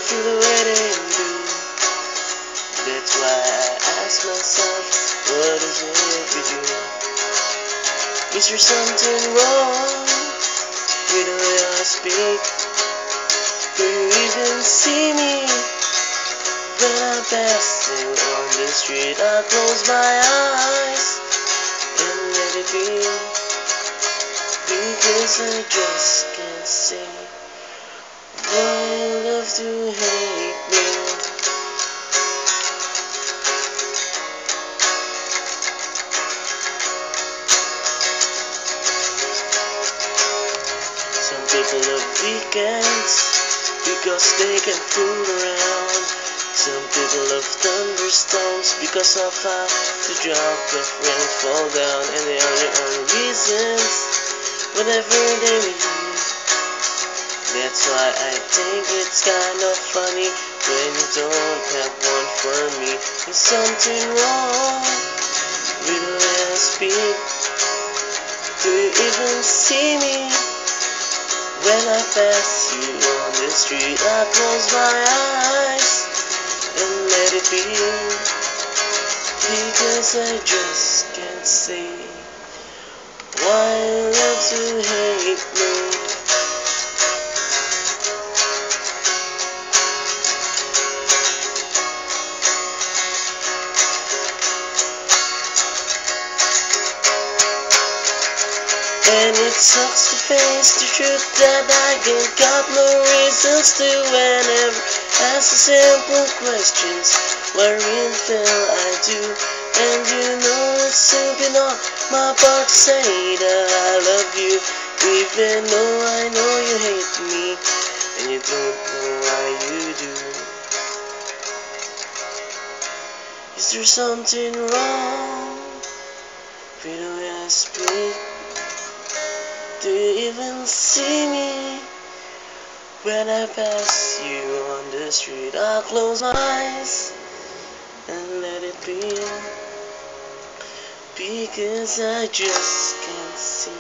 feel the way they do. That's why I ask myself, what is it with you? Is there something wrong with the way I speak? Do you even see me? When I pass you on the street, I close my eyes and let it be, because I just can't see why you love to hate me. Some people love weekends because they can fool around. Some people love thunderstorms because of how to drop of rain fall down, and they are their own reasons whenever they leave. That's why I think it's kind of funny when you don't have one for me. There's something wrong with the way I speak. Do you even see me? When I pass you on the street, I close my eyes and let it be, because I just can't see why you love to hate me. And it sucks to face the truth that I ain't got no reasons to whenever ask the simple questions. Wherein feel I do, and you know it's simply not my part to say that I love you, even though I know you hate me, and you don't know why you do. Is there something wrong with the way I speak? Do you even see me? When I pass you on the street, I close my eyes and let it be, because I just can't see